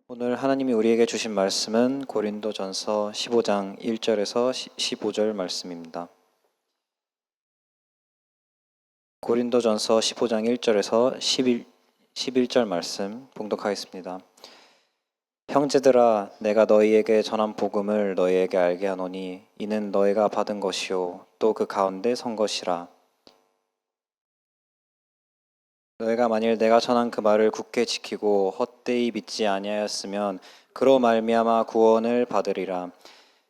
오늘 하나님이 우리에게 주신 말씀은 고린도전서 15장 1절에서 15절 말씀입니다. 고린도전서 15장 1절에서 11절 말씀 봉독하겠습니다. 형제들아, 내가 너희에게 전한 복음을 너희에게 알게 하노니 이는 너희가 받은 것이요 또 그 가운데 선 것이라. 너희가 만일 내가 전한 그 말을 굳게 지키고 헛되이 믿지 아니하였으면 그로 말미암아 구원을 받으리라.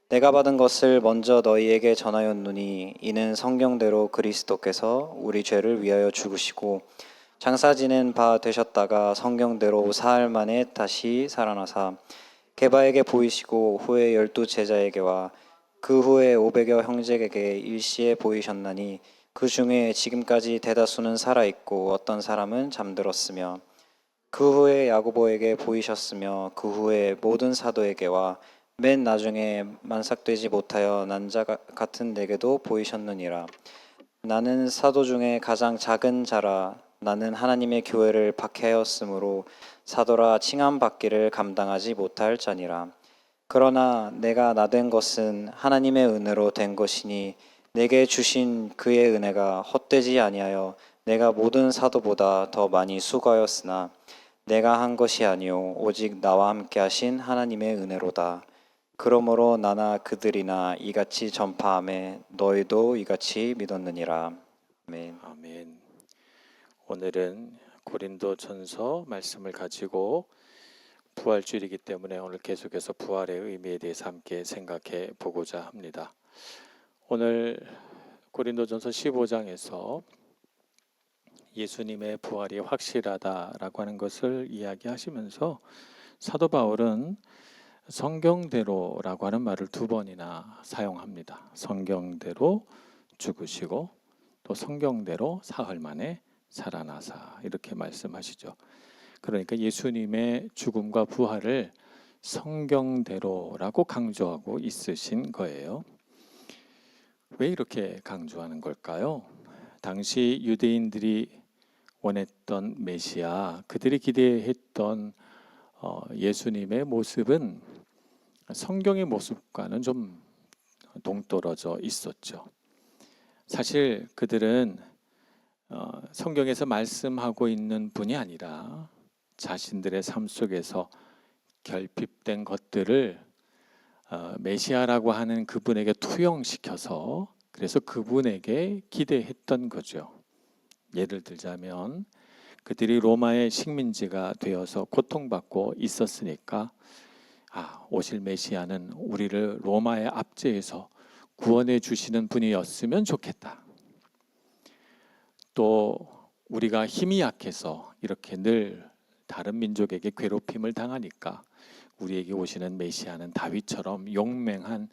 내가 받은 것을 먼저 너희에게 전하였노니 이는 성경대로 그리스도께서 우리 죄를 위하여 죽으시고 장사 지낸 바 되셨다가 성경대로 사흘 만에 다시 살아나사 게바에게 보이시고 후에 12 제자에게와 그 후에 500여 형제에게 일시에 보이셨나니 그 중에 지금까지 대다수는 살아있고 어떤 사람은 잠들었으며 그 후에 야고보에게 보이셨으며 그 후에 모든 사도에게와 맨 나중에 만삭되지 못하여 난 자 같은 내게도 보이셨느니라. 나는 사도 중에 가장 작은 자라. 나는 하나님의 교회를 박해하였으므로 사도라 칭함받기를 감당하지 못할 자니라. 그러나 내가 나된 것은 하나님의 은혜로 된 것이니 내게 주신 그의 은혜가 헛되지 아니하여 내가 모든 사도보다 더 많이 수고하였으나 내가 한 것이 아니요 오직 나와 함께 하신 하나님의 은혜로다. 그러므로 나나 그들이나 이같이 전파하매 너희도 이같이 믿었느니라. 아멘. 아멘. 오늘은 고린도전서 말씀을 가지고 부활주일이기 때문에 오늘 계속해서 부활의 의미에 대해서 함께 생각해 보고자 합니다. 오늘 고린도전서 15장에서 예수님의 부활이 확실하다라고 하는 것을 이야기하시면서 사도 바울은 성경대로라고 하는 말을 2번이나 사용합니다. 성경대로 죽으시고 또 성경대로 사흘 만에 살아나사 이렇게 말씀하시죠. 그러니까 예수님의 죽음과 부활을 성경대로라고 강조하고 있으신 거예요. 왜 이렇게 강조하는 걸까요? 당시 유대인들이 원했던 메시아, 그들이 기대했던 예수님의 모습은 성경의 모습과는 좀 동떨어져 있었죠. 사실 그들은 성경에서 말씀하고 있는 분이 아니라 자신들의 삶 속에서 결핍된 것들을 메시아라고 하는 그분에게 투영시켜서 그래서 그분에게 기대했던 거죠. 예를 들자면 그들이 로마의 식민지가 되어서 고통받고 있었으니까 오실 메시아는 우리를 로마의 압제에서 구원해 주시는 분이었으면 좋겠다. 또 우리가 힘이 약해서 이렇게 늘 다른 민족에게 괴롭힘을 당하니까 우리에게 오시는 메시아는 다윗처럼 용맹한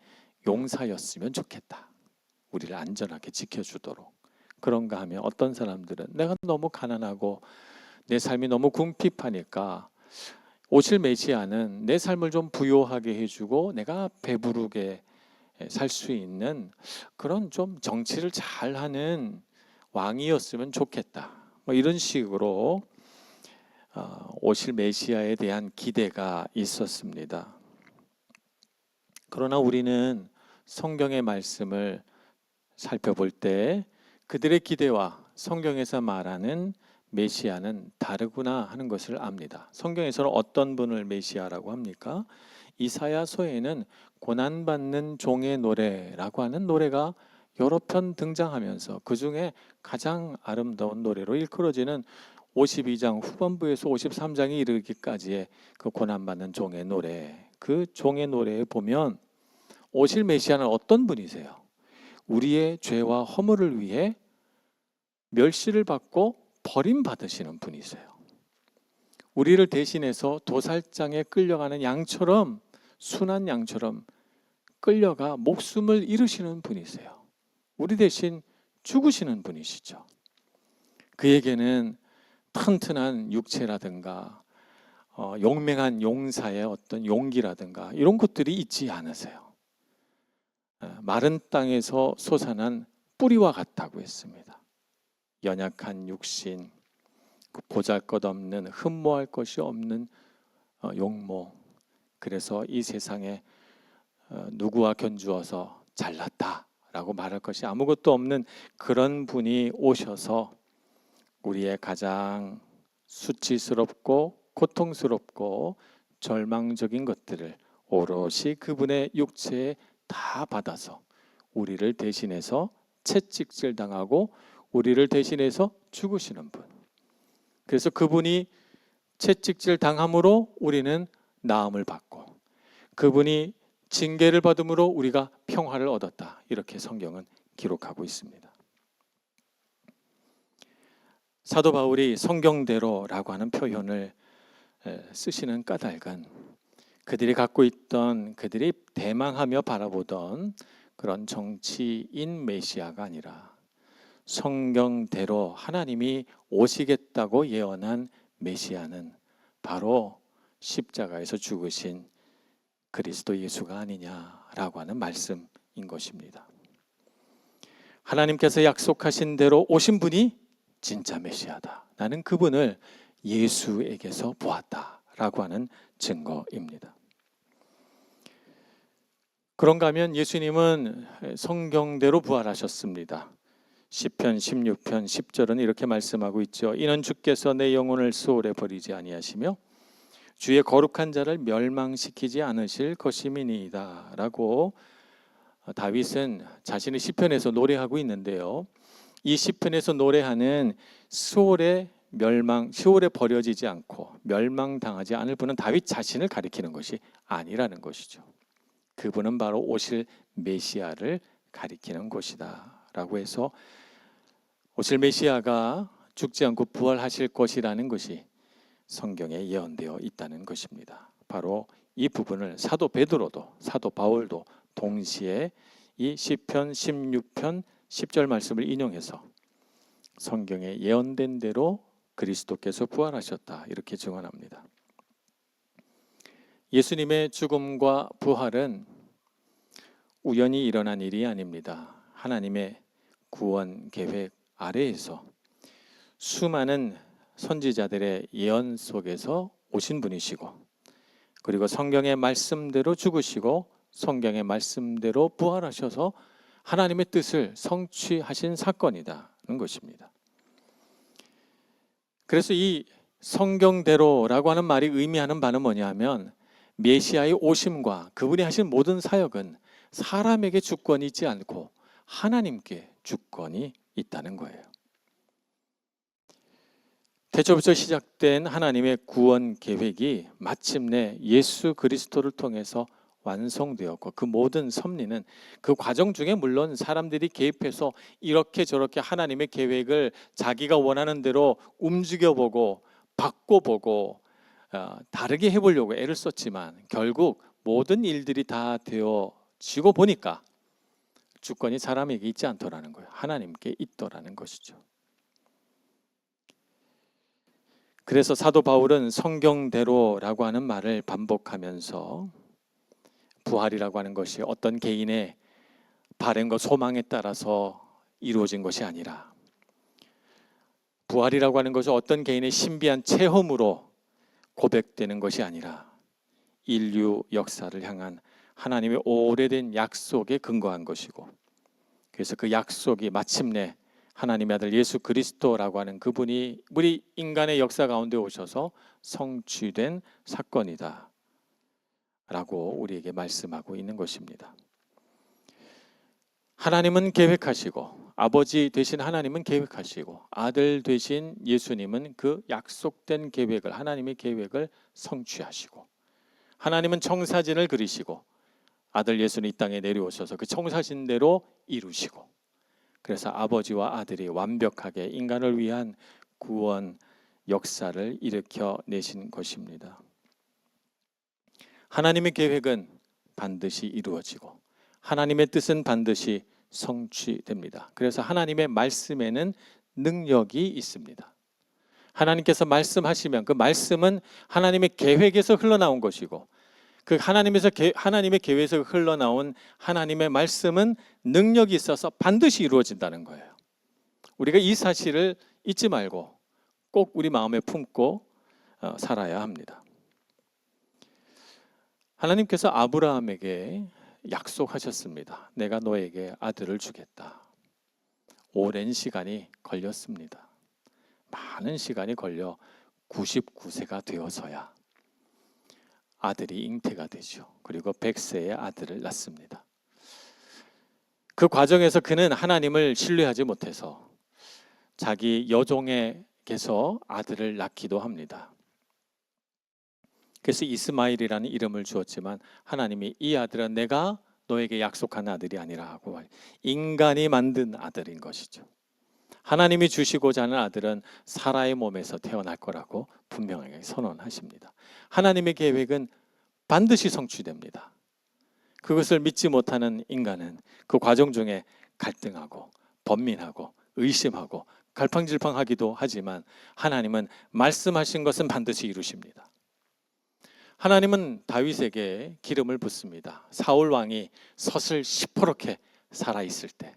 용사였으면 좋겠다. 우리를 안전하게 지켜주도록. 그런가 하면 어떤 사람들은 내가 너무 가난하고 내 삶이 너무 궁핍하니까 오실 메시아는 내 삶을 좀 부요하게 해주고 내가 배부르게 살 수 있는 그런 좀 정치를 잘하는 왕이었으면 좋겠다. 이런 식으로 오실 메시아에 대한 기대가 있었습니다. 그러나 우리는 성경의 말씀을 살펴볼 때 그들의 기대와 성경에서 말하는 메시아는 다르구나 하는 것을 압니다. 성경에서는 어떤 분을 메시아라고 합니까? 이사야서에는 고난받는 종의 노래라고 하는 노래가 여러 편 등장하면서 그 중에 가장 아름다운 노래로 일컬어지는 52장 후반부에서 53장에 이르기까지의 그 고난받는 종의 노래, 그 종의 노래에 보면 오실 메시아는 어떤 분이세요? 우리의 죄와 허물을 위해 멸시를 받고 버림받으시는 분이세요. 우리를 대신해서 도살장에 끌려가는 양처럼, 순한 양처럼 끌려가 목숨을 잃으시는 분이세요. 우리 대신 죽으시는 분이시죠. 그에게는 튼튼한 육체라든가 용맹한 용사의 어떤 용기라든가 이런 것들이 있지 않으세요. 마른 땅에서 솟아난 뿌리와 같다고 했습니다. 연약한 육신, 보잘것없는 흠모할 것이 없는 용모, 그래서 이 세상에 누구와 견주어서 잘났다라고 말할 것이 아무것도 없는 그런 분이 오셔서 우리의 가장 수치스럽고 고통스럽고 절망적인 것들을 오롯이 그분의 육체에 다 받아서 우리를 대신해서 채찍질 당하고 우리를 대신해서 죽으시는 분. 그래서 그분이 채찍질 당함으로 우리는 나음을 받고 그분이 징계를 받음으로 우리가 평화를 얻었다. 이렇게 성경은 기록하고 있습니다. 사도 바울이 성경대로라고 하는 표현을 쓰시는 까닭은 그들이 갖고 있던, 그들이 대망하며 바라보던 그런 정치인 메시아가 아니라 성경대로 하나님이 오시겠다고 예언한 메시아는 바로 십자가에서 죽으신 그리스도 예수가 아니냐라고 하는 말씀인 것입니다. 하나님께서 약속하신 대로 오신 분이 진짜 메시아다. 나는 그분을 예수에게서 보았다라고 하는 증거입니다. 그런가 하면 예수님은 성경대로 부활하셨습니다. 시편 16편 10절은 이렇게 말씀하고 있죠. 이는 주께서 내 영혼을 수월에 버리지 아니하시며 주의 거룩한 자를 멸망시키지 않으실 것임이니이다 라고 다윗은 자신의 시편에서 노래하고 있는데요. 이 시편에서 노래하는 수월에 버려지지 않고 멸망당하지 않을 분은 다윗 자신을 가리키는 것이 아니라는 것이죠. 그분은 바로 오실 메시아를 가리키는 것이다 라고 해서 오실 메시아가 죽지 않고 부활하실 것이라는 것이 성경에 예언되어 있다는 것입니다. 바로 이 부분을 사도 베드로도 사도 바울도 동시에 이 시편 16편 10절 말씀을 인용해서 성경에 예언된 대로 그리스도께서 부활하셨다 이렇게 증언합니다. 예수님의 죽음과 부활은 우연히 일어난 일이 아닙니다. 하나님의 구원 계획 아래에서 수많은 선지자들의 예언 속에서 오신 분이시고 그리고 성경의 말씀대로 죽으시고 성경의 말씀대로 부활하셔서 하나님의 뜻을 성취하신 사건이라는 것입니다. 그래서 이 성경대로라고 하는 말이 의미하는 바는 뭐냐면 메시아의 오심과 그분이 하신 모든 사역은 사람에게 주권이 있지 않고 하나님께 주권이 있다는 거예요. 태초부터 시작된 하나님의 구원 계획이 마침내 예수 그리스도를 통해서 완성되었고 그 모든 섭리는 그 과정 중에 물론 사람들이 개입해서 이렇게 저렇게 하나님의 계획을 자기가 원하는 대로 움직여보고 바꿔보고 다르게 해보려고 애를 썼지만 결국 모든 일들이 다 되어지고 보니까 주권이 사람에게 있지 않더라는 거예요. 하나님께 있더라는 것이죠. 그래서 사도 바울은 성경대로라고 하는 말을 반복하면서 부활이라고 하는 것이 어떤 개인의 바램과 소망에 따라서 이루어진 것이 아니라 부활이라고 하는 것이 어떤 개인의 신비한 체험으로 고백되는 것이 아니라 인류 역사를 향한 하나님의 오래된 약속에 근거한 것이고 그래서 그 약속이 마침내 하나님의 아들 예수 그리스도라고 하는 그분이 우리 인간의 역사 가운데 오셔서 성취된 사건이다 라고 우리에게 말씀하고 있는 것입니다. 하나님은 계획하시고 아버지 되신 하나님은 계획하시고 아들 되신 예수님은 그 약속된 계획을 하나님의 계획을 성취하시고 하나님은 청사진을 그리시고 아들 예수는 이 땅에 내려오셔서 그 청사진대로 이루시고 그래서 아버지와 아들이 완벽하게 인간을 위한 구원 역사를 일으켜 내신 것입니다. 하나님의 계획은 반드시 이루어지고 하나님의 뜻은 반드시 성취됩니다. 그래서 하나님의 말씀에는 능력이 있습니다. 하나님께서 말씀하시면 그 말씀은 하나님의 계획에서 흘러나온 것이고 그 하나님의 계획에서 흘러나온 하나님의 말씀은 능력이 있어서 반드시 이루어진다는 거예요. 우리가 이 사실을 잊지 말고 꼭 우리 마음에 품고 살아야 합니다. 하나님께서 아브라함에게 약속하셨습니다. 내가 너에게 아들을 주겠다. 오랜 시간이 걸렸습니다. 많은 시간이 걸려 99세가 되어서야 아들이 잉태가 되죠. 그리고 100세의 아들을 낳습니다. 그 과정에서 그는 하나님을 신뢰하지 못해서 자기 여종에게서 아들을 낳기도 합니다. 그래서 이스마일이라는 이름을 주었지만 하나님이 이 아들은 내가 너에게 약속한 아들이 아니라 하고 인간이 만든 아들인 것이죠. 하나님이 주시고자 하는 아들은 사라의 몸에서 태어날 거라고 분명하게 선언하십니다. 하나님의 계획은 반드시 성취됩니다. 그것을 믿지 못하는 인간은 그 과정 중에 갈등하고 번민하고 의심하고 갈팡질팡하기도 하지만 하나님은 말씀하신 것은 반드시 이루십니다. 하나님은 다윗에게 기름을 붓습니다. 사울 왕이 섯을 시퍼렇게 살아있을 때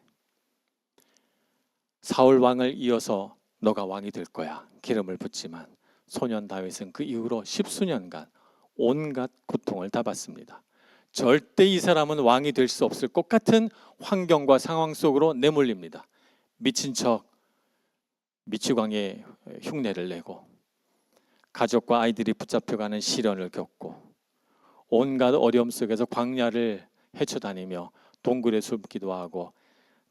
사울 왕을 이어서 너가 왕이 될 거야 기름을 붓지만 소년 다윗은 그 이후로 10수년간 온갖 고통을 다 받습니다. 절대 이 사람은 왕이 될 수 없을 것 같은 환경과 상황 속으로 내몰립니다. 미친 척 미치광이의 흉내를 내고 가족과 아이들이 붙잡혀가는 시련을 겪고 온갖 어려움 속에서 광야를 헤쳐다니며 동굴에 숨기도 하고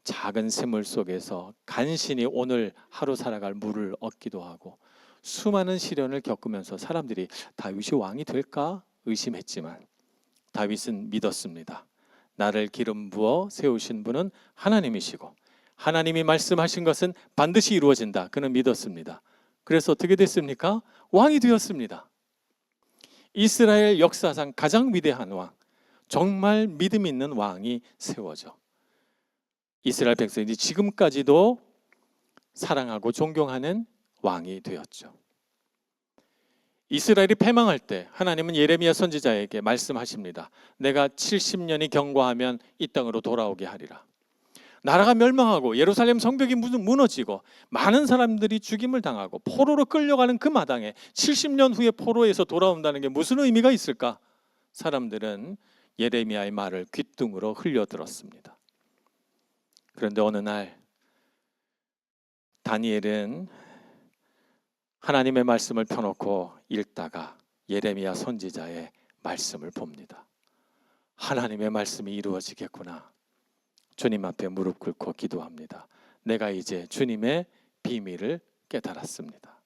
작은 샘물 속에서 간신히 오늘 하루 살아갈 물을 얻기도 하고 수많은 시련을 겪으면서 사람들이 다윗이 왕이 될까 의심했지만 다윗은 믿었습니다. 나를 기름 부어 세우신 분은 하나님이시고 하나님이 말씀하신 것은 반드시 이루어진다. 그는 믿었습니다. 그래서 어떻게 됐습니까? 왕이 되었습니다. 이스라엘 역사상 가장 위대한 왕, 정말 믿음 있는 왕이 세워져 이스라엘 백성이 지금까지도 사랑하고 존경하는 왕이 되었죠. 이스라엘이 패망할 때 하나님은 예레미야 선지자에게 말씀하십니다. 내가 70년이 경과하면 이 땅으로 돌아오게 하리라. 나라가 멸망하고 예루살렘 성벽이 무너지고 많은 사람들이 죽임을 당하고 포로로 끌려가는 그 마당에 70년 후에 포로에서 돌아온다는 게 무슨 의미가 있을까? 사람들은 예레미야의 말을 귓등으로 흘려들었습니다. 그런데 어느 날 다니엘은 하나님의 말씀을 펴놓고 읽다가 예레미야 선지자의 말씀을 봅니다. 하나님의 말씀이 이루어지겠구나. 주님 앞에 무릎 꿇고 기도합니다. 내가 이제 주님의 비밀을 깨달았습니다.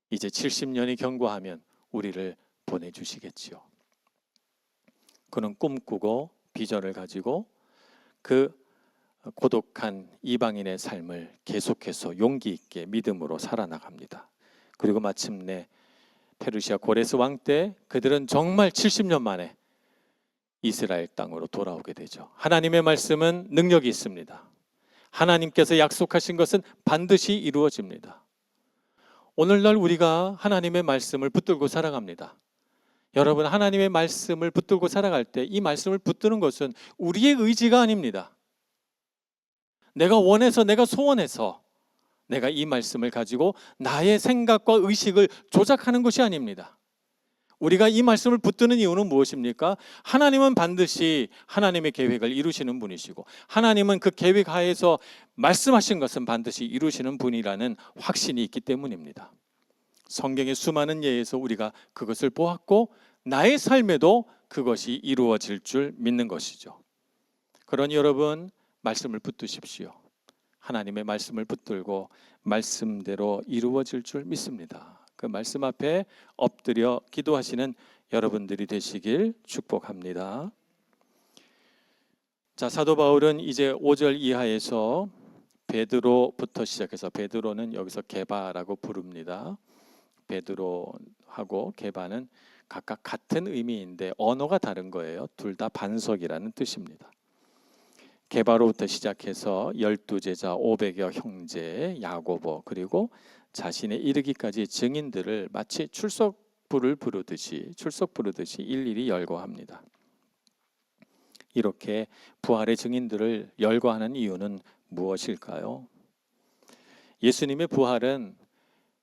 이제 70년이 경과하면 우리를 보내주시겠지요. 그는 꿈꾸고 비전을 가지고 그 고독한 이방인의 삶을 계속해서 용기 있게 믿음으로 살아나갑니다. 그리고 마침내 페르시아 고레스 왕 때 그들은 정말 70년 만에 이스라엘 땅으로 돌아오게 되죠. 하나님의 말씀은 능력이 있습니다. 하나님께서 약속하신 것은 반드시 이루어집니다. 오늘날 우리가 하나님의 말씀을 붙들고 살아갑니다. 여러분, 하나님의 말씀을 붙들고 살아갈 때 이 말씀을 붙드는 것은 우리의 의지가 아닙니다. 내가 원해서, 내가 소원해서 내가 이 말씀을 가지고 나의 생각과 의식을 조작하는 것이 아닙니다. 우리가 이 말씀을 붙드는 이유는 무엇입니까? 하나님은 반드시 하나님의 계획을 이루시는 분이시고 하나님은 그 계획 하에서 말씀하신 것은 반드시 이루시는 분이라는 확신이 있기 때문입니다. 성경의 수많은 예에서 우리가 그것을 보았고 나의 삶에도 그것이 이루어질 줄 믿는 것이죠. 그러니 여러분, 말씀을 붙드십시오. 하나님의 말씀을 붙들고 말씀대로 이루어질 줄 믿습니다. 그 말씀 앞에 엎드려 기도하시는 여러분들이 되시길 축복합니다. 자, 사도 바울은 이제 5절 이하에서 베드로부터 시작해서, 베드로는 여기서 게바라고 부릅니다. 베드로하고 게바는 각각 같은 의미인데 언어가 다른 거예요. 둘 다 반석이라는 뜻입니다. 게바로부터 시작해서 12제자 500여 형제 야고보, 그리고 자신의 이르기까지 증인들을 마치 출석 부르듯이 일일이 열거합니다. 이렇게 부활의 증인들을 열거하는 이유는 무엇일까요? 예수님의 부활은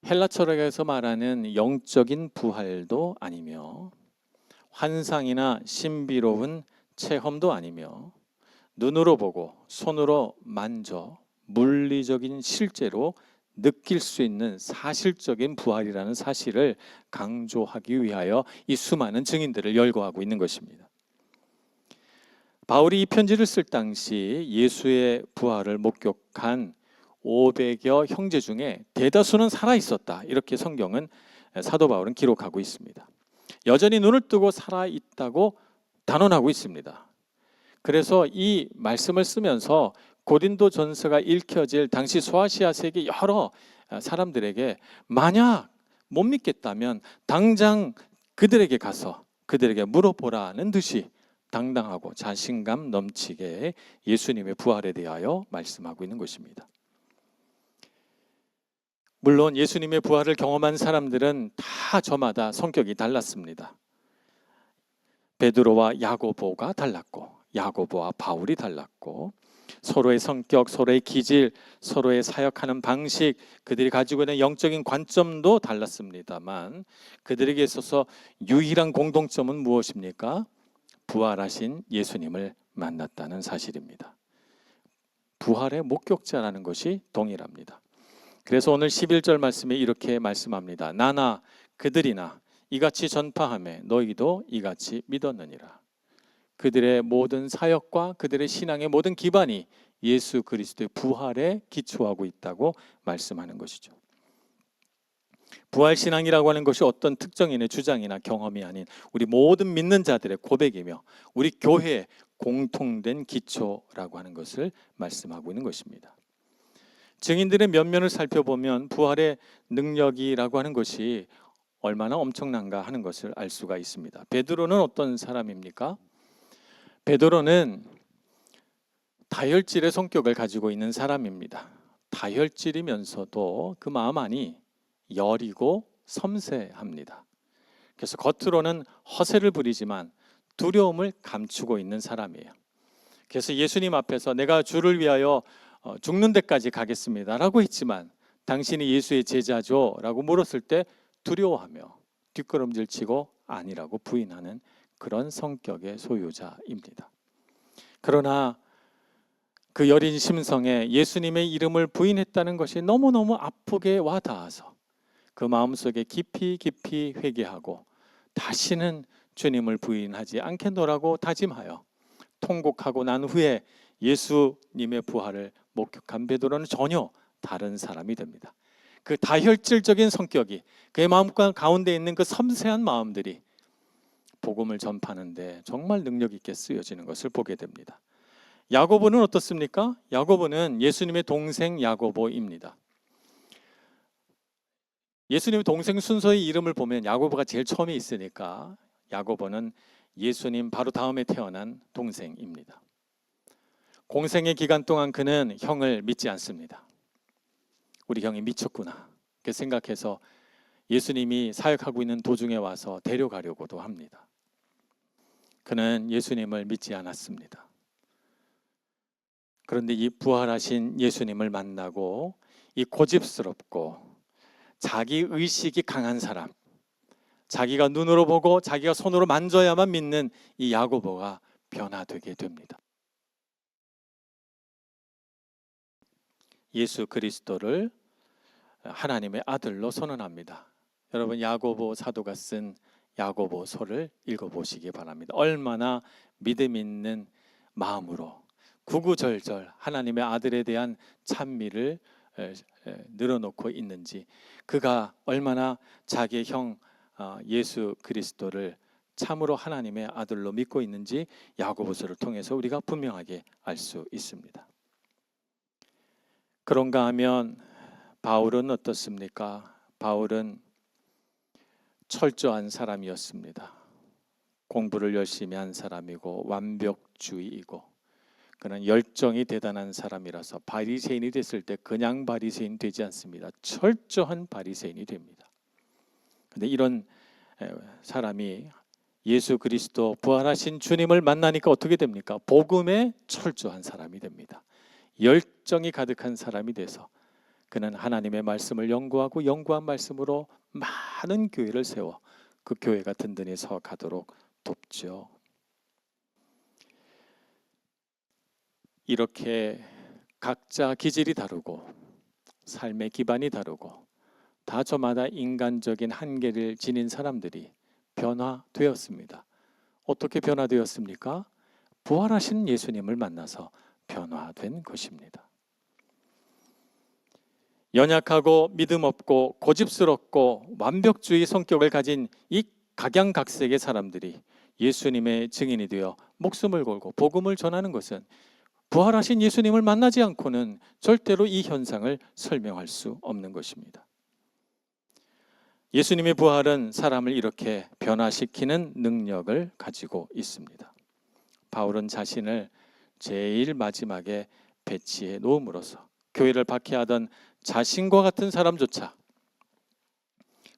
헬라 철학에서 말하는 영적인 부활도 아니며 환상이나 신비로운 체험도 아니며 눈으로 보고 손으로 만져 물리적인 실제로 느낄 수 있는 사실적인 부활이라는 사실을 강조하기 위하여 이 수많은 증인들을 열거하고 있는 것입니다. 바울이 이 편지를 쓸 당시 예수의 부활을 목격한 500여 형제 중에 대다수는 살아 있었다. 이렇게 성경은 사도 바울은 기록하고 있습니다. 여전히 눈을 뜨고 살아 있다고 단언하고 있습니다. 그래서 이 말씀을 쓰면서 고린도 전서가 읽혀질 당시 소아시아 세계 여러 사람들에게 만약 못 믿겠다면 당장 그들에게 가서 그들에게 물어보라는 듯이 당당하고 자신감 넘치게 예수님의 부활에 대하여 말씀하고 있는 것입니다. 물론 예수님의 부활을 경험한 사람들은 다 저마다 성격이 달랐습니다. 베드로와 야고보가 달랐고 야고보와 바울이 달랐고 서로의 성격, 서로의 기질, 서로의 사역하는 방식, 그들이 가지고 있는 영적인 관점도 달랐습니다만 그들에게 있어서 유일한 공동점은 무엇입니까? 부활하신 예수님을 만났다는 사실입니다. 부활의 목격자라는 것이 동일합니다. 그래서 오늘 11절 말씀에 이렇게 말씀합니다. 나나 그들이나 이같이 전파하매 너희도 이같이 믿었느니라. 그들의 모든 사역과 그들의 신앙의 모든 기반이 예수 그리스도의 부활에 기초하고 있다고 말씀하는 것이죠. 부활신앙이라고 하는 것이 어떤 특정인의 주장이나 경험이 아닌 우리 모든 믿는 자들의 고백이며 우리 교회의 공통된 기초라고 하는 것을 말씀하고 있는 것입니다. 증인들의 면면을 살펴보면 부활의 능력이라고 하는 것이 얼마나 엄청난가 하는 것을 알 수가 있습니다. 베드로는 어떤 사람입니까? 베드로는 다혈질의 성격을 가지고 있는 사람입니다. 다혈질이면서도 그 마음 안이 여리고 섬세합니다. 그래서 겉으로는 허세를 부리지만 두려움을 감추고 있는 사람이에요. 그래서 예수님 앞에서 내가 주를 위하여 죽는 데까지 가겠습니다 라고 했지만 당신이 예수의 제자죠 라고 물었을 때 두려워하며 뒷걸음질치고 아니라고 부인하는 그런 성격의 소유자입니다. 그러나 그 여린 심성에 예수님의 이름을 부인했다는 것이 너무너무 아프게 와닿아서 그 마음속에 깊이 깊이 회개하고 다시는 주님을 부인하지 않겠노라고 다짐하여 통곡하고 난 후에 예수님의 부활을 목격한 베드로는 전혀 다른 사람이 됩니다. 그 다혈질적인 성격이 그의 마음 가운데 있는 그 섬세한 마음들이 복음을 전파하는데 정말 능력 있게 쓰여지는 것을 보게 됩니다. 야고보는 어떻습니까? 야고보는 예수님의 동생 야고보입니다. 예수님의 동생 순서의 이름을 보면 야고보가 제일 처음에 있으니까 야고보는 예수님 바로 다음에 태어난 동생입니다. 공생의 기간 동안 그는 형을 믿지 않습니다. 우리 형이 미쳤구나 그렇게 생각해서 예수님이 사역하고 있는 도중에 와서 데려가려고도 합니다. 그는 예수님을 믿지 않았습니다. 그런데 이 부활하신 예수님을 만나고 이 고집스럽고 자기 의식이 강한 사람, 자기가 눈으로 보고 자기가 손으로 만져야만 믿는 이 야고보가 변화되게 됩니다. 예수 그리스도를 하나님의 아들로 선언합니다. 여러분 야고보 사도가 쓴 야고보서를 읽어보시기 바랍니다. 얼마나 믿음 있는 마음으로 구구절절 하나님의 아들에 대한 찬미를 늘어놓고 있는지, 그가 얼마나 자기의 형 예수 그리스도를 참으로 하나님의 아들로 믿고 있는지 야고보서를 통해서 우리가 분명하게 알 수 있습니다. 그런가 하면 바울은 어떻습니까? 바울은 철저한 사람이었습니다. 공부를 열심히 한 사람이고 완벽주의이고 그는 열정이 대단한 사람이라서 바리새인이 됐을 때 그냥 바리새인 되지 않습니다. 철저한 바리새인이 됩니다. 그런데 이런 사람이 예수 그리스도 부활하신 주님을 만나니까 어떻게 됩니까? 복음에 철저한 사람이 됩니다. 열정이 가득한 사람이 돼서 그는 하나님의 말씀을 연구하고 연구한 말씀으로 많은 교회를 세워 그 교회가 든든히 서 가도록 돕죠. 이렇게 각자 기질이 다르고 삶의 기반이 다르고 다 저마다 인간적인 한계를 지닌 사람들이 변화되었습니다. 어떻게 변화되었습니까? 부활하신 예수님을 만나서 변화된 것입니다. 연약하고 믿음 없고 고집스럽고 완벽주의 성격을 가진 이 각양각색의 사람들이 예수님의 증인이 되어 목숨을 걸고 복음을 전하는 것은 부활하신 예수님을 만나지 않고는 절대로 이 현상을 설명할 수 없는 것입니다. 예수님의 부활은 사람을 이렇게 변화시키는 능력을 가지고 있습니다. 바울은 자신을 제일 마지막에 배치해 놓음으로써 교회를 박해하던 자신과 같은 사람조차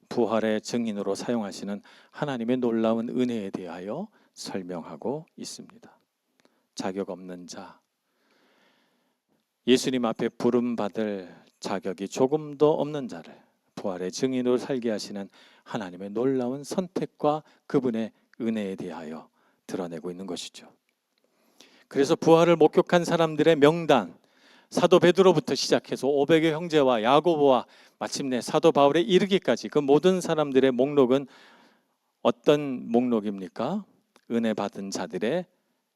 부활의 증인으로 사용하시는 하나님의 놀라운 은혜에 대하여 설명하고 있습니다. 자격 없는 자, 예수님 앞에 부름받을 자격이 조금도 없는 자를 부활의 증인으로 살게 하시는 하나님의 놀라운 선택과 그분의 은혜에 대하여 드러내고 있는 것이죠. 그래서 부활을 목격한 사람들의 명단, 사도 베드로부터 시작해서 500여 형제와 야고보와 마침내 사도 바울에 이르기까지 그 모든 사람들의 목록은 어떤 목록입니까? 은혜 받은 자들의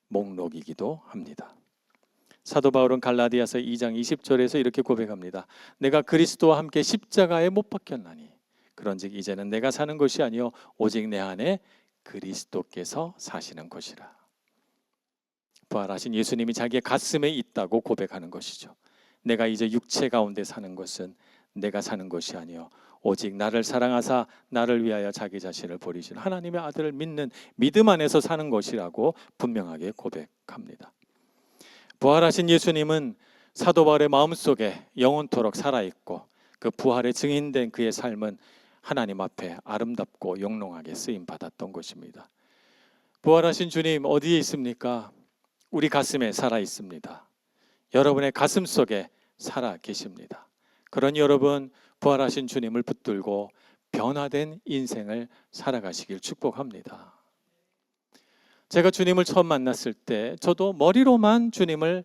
목록이기도 합니다. 사도 바울은 갈라디아서 2장 20절에서 이렇게 고백합니다. 내가 그리스도와 함께 십자가에 못 박혔나니 그런즉 이제는 내가 사는 것이 아니요 오직 내 안에 그리스도께서 사시는 것이라. 부활하신 예수님이 자기의 가슴에 있다고 고백하는 것이죠. 내가 이제 육체 가운데 사는 것은 내가 사는 것이 아니요 오직 나를 사랑하사 나를 위하여 자기 자신을 버리신 하나님의 아들을 믿는 믿음 안에서 사는 것이라고 분명하게 고백합니다. 부활하신 예수님은 사도 바울의 마음속에 영원토록 살아있고 그 부활의 증인된 그의 삶은 하나님 앞에 아름답고 영롱하게 쓰임받았던 것입니다. 부활하신 주님 어디에 있습니까? 우리 가슴에 살아 있습니다. 여러분의 가슴 속에 살아 계십니다. 그러니 여러분 부활하신 주님을 붙들고 변화된 인생을 살아가시길 축복합니다. 제가 주님을 처음 만났을 때 저도 머리로만 주님을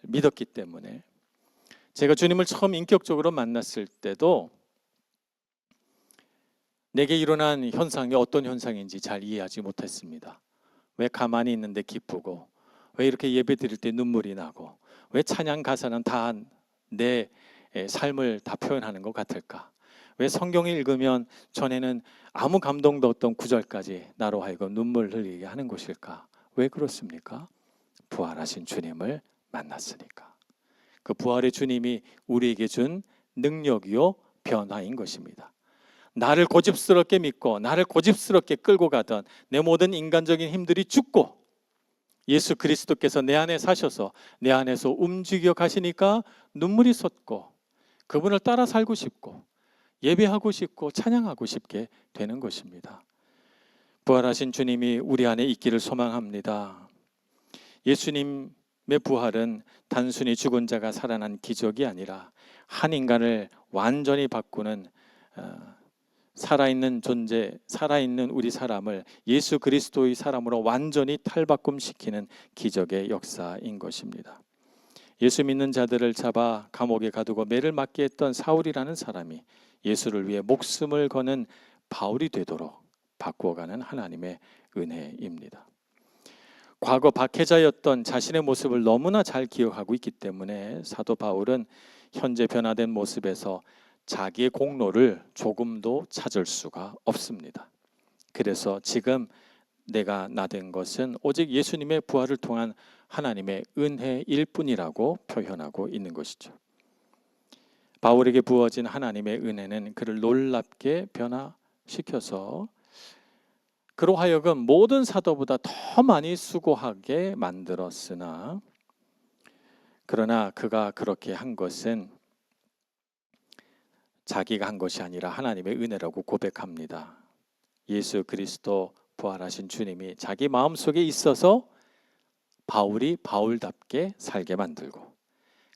믿었기 때문에 제가 주님을 처음 인격적으로 만났을 때도 내게 일어난 현상이 어떤 현상인지 잘 이해하지 못했습니다. 왜 가만히 있는데 기쁘고 왜 이렇게 예배 드릴 때 눈물이 나고 왜 찬양 가사는 다 내 삶을 다 표현하는 것 같을까? 왜 성경을 읽으면 전에는 아무 감동도 없던 구절까지 나로 하여금 눈물 흘리게 하는 것일까? 왜 그렇습니까? 부활하신 주님을 만났으니까. 그 부활의 주님이 우리에게 준 능력이요 변화인 것입니다. 나를 고집스럽게 믿고 나를 고집스럽게 끌고 가던 내 모든 인간적인 힘들이 죽고 예수 그리스도께서 내 안에 사셔서 내 안에서 움직여 가시니까 눈물이 솟고 그분을 따라 살고 싶고 예배하고 싶고 찬양하고 싶게 되는 것입니다. 부활하신 주님이 우리 안에 있기를 소망합니다. 예수님의 부활은 단순히 죽은 자가 살아난 기적이 아니라 한 인간을 완전히 바꾸는 살아있는 존재, 살아있는 우리 사람을 예수 그리스도의 사람으로 완전히 탈바꿈시키는 기적의 역사인 것입니다. 예수 믿는 자들을 잡아 감옥에 가두고 매를 맞게 했던 사울이라는 사람이 예수를 위해 목숨을 거는 바울이 되도록 바꾸어가는 하나님의 은혜입니다. 과거 박해자였던 자신의 모습을 너무나 잘 기억하고 있기 때문에 사도 바울은 현재 변화된 모습에서 자기의 공로를 조금도 찾을 수가 없습니다. 그래서 지금 내가 나된 것은 오직 예수님의 부활을 통한 하나님의 은혜일 뿐이라고 표현하고 있는 것이죠. 바울에게 부어진 하나님의 은혜는 그를 놀랍게 변화시켜서 그로 하여금 모든 사도보다 더 많이 수고하게 만들었으나 그러나 그가 그렇게 한 것은 자기가 한 것이 아니라 하나님의 은혜라고 고백합니다. 예수 그리스도 부활하신 주님이 자기 마음속에 있어서 바울이 바울답게 살게 만들고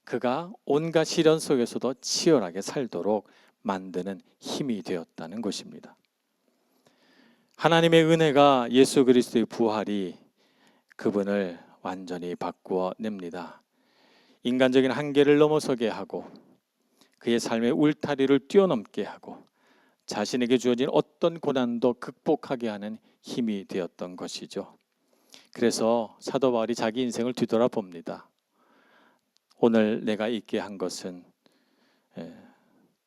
그가 온갖 시련 속에서도 치열하게 살도록 만드는 힘이 되었다는 것입니다. 하나님의 은혜가 예수 그리스도의 부활이 그분을 완전히 바꾸어 냅니다. 인간적인 한계를 넘어서게 하고 그의 삶의 울타리를 뛰어넘게 하고 자신에게 주어진 어떤 고난도 극복하게 하는 힘이 되었던 것이죠. 그래서 사도 바울이 자기 인생을 뒤돌아봅니다. 오늘 내가 있게 한 것은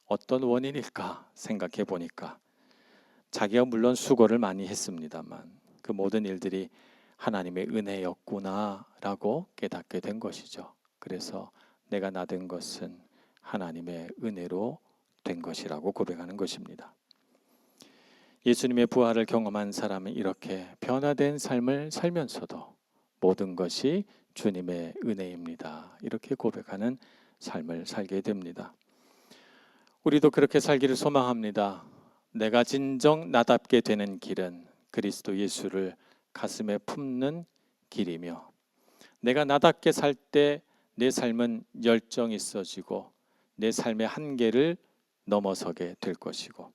어떤 원인일까 생각해 보니까 자기가 물론 수고를 많이 했습니다만 그 모든 일들이 하나님의 은혜였구나라고 깨닫게 된 것이죠. 그래서 내가 나된 것은 하나님의 은혜로 된 것이라고 고백하는 것입니다. 예수님의 부활을 경험한 사람은 이렇게 변화된 삶을 살면서도 모든 것이 주님의 은혜입니다. 이렇게 고백하는 삶을 살게 됩니다. 우리도 그렇게 살기를 소망합니다. 내가 진정 나답게 되는 길은 그리스도 예수를 가슴에 품는 길이며 내가 나답게 살 때 내 삶은 열정이 있어지고 내 삶의 한계를 넘어서게 될 것이고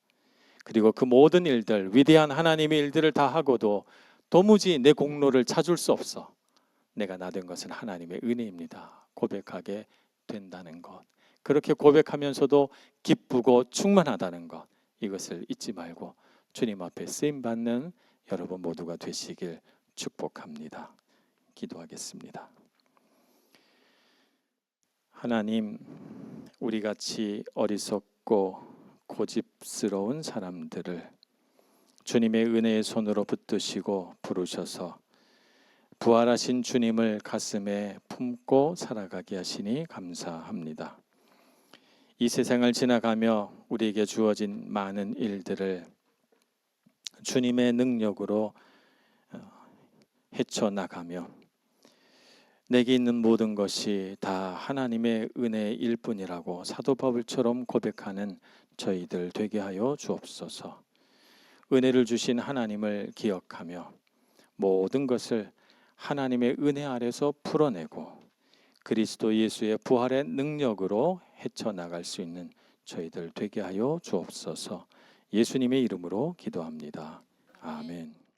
그리고 그 모든 일들, 위대한 하나님의 일들을 다 하고도 도무지 내 공로를 찾을 수 없어. 내가 나된 것은 하나님의 은혜입니다. 고백하게 된다는 것. 그렇게 고백하면서도 기쁘고 충만하다는 것. 이것을 잊지 말고 주님 앞에 쓰임받는 여러분 모두가 되시길 축복합니다. 기도하겠습니다. 하나님, 우리같이 어리석고 고집스러운 사람들을 주님의 은혜의 손으로 붙드시고 부르셔서 부활하신 주님을 가슴에 품고 살아가게 하시니 감사합니다. 이 세상을 지나가며 우리에게 주어진 많은 일들을 주님의 능력으로 헤쳐나가며 내게 있는 모든 것이 다 하나님의 은혜일 뿐이라고 사도 바울처럼 고백하는 저희들 되게 하여 주옵소서. 은혜를 주신 하나님을 기억하며 모든 것을 하나님의 은혜 아래서 풀어내고 그리스도 예수의 부활의 능력으로 헤쳐나갈 수 있는 저희들 되게 하여 주옵소서. 예수님의 이름으로 기도합니다. 아멘.